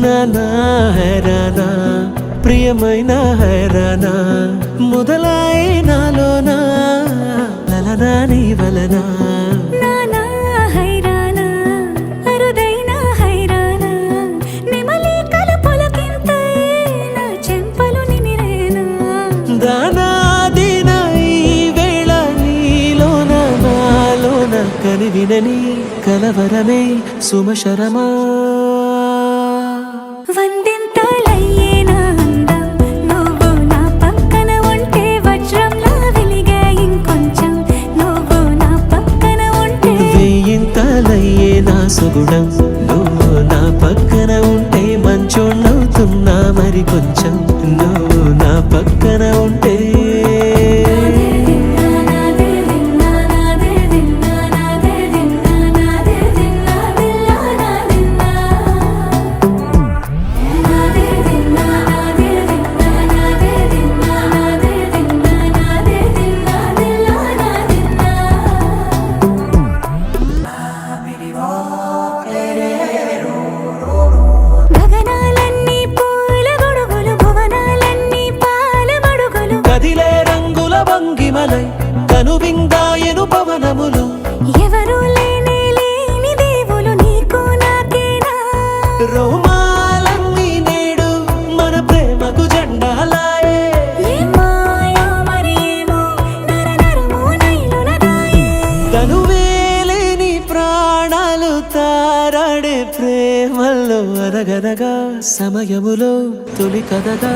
నానా హైరానా ప్రియమైన హైరానా మొదలాయి నాలోనా లలనా నీ వలనా నానా హైరానా అరుదైన హైరానా నెమలి కలుపులకింతై నా చెంపలు నిమిరేనా దానాదిన ఈ వేళ నీలోన నాలోన కనివినని కలవరమే సుమశరమా వందింతలయ్యేనా అందం నువ్వు నా పక్కన ఉంటే వజ్రంలా వెలిగే ఇంకొంచెం నువ్వు నా పక్కన ఉంటే వేయింతలయ్యే నా సుగుణం నువ్వు నా పక్కన ఉంటే మంచోళ్ళవుతున్నా మరి కొంచెం నువ్వు నా పక్కన ఉంటే గగనాలన్నీ పూల గొడుగులు భువనాలన్నీ పాల మడుగులు కదిలే రంగుల భంగిమలై కనువిందాయను పవనములు ఎవరు లేని దేవులు నీకు నాకేనా రోమాలన్నీ నేడు మన ప్రేమకు జెండాలాయే ఏ మాయో మరి ఏమో నరనరమో నైలునదాయే తనువేలేని ప్రాణాలు తారాడే ప్రేమల్లో అరగరగా సమయములో తొలి కదగా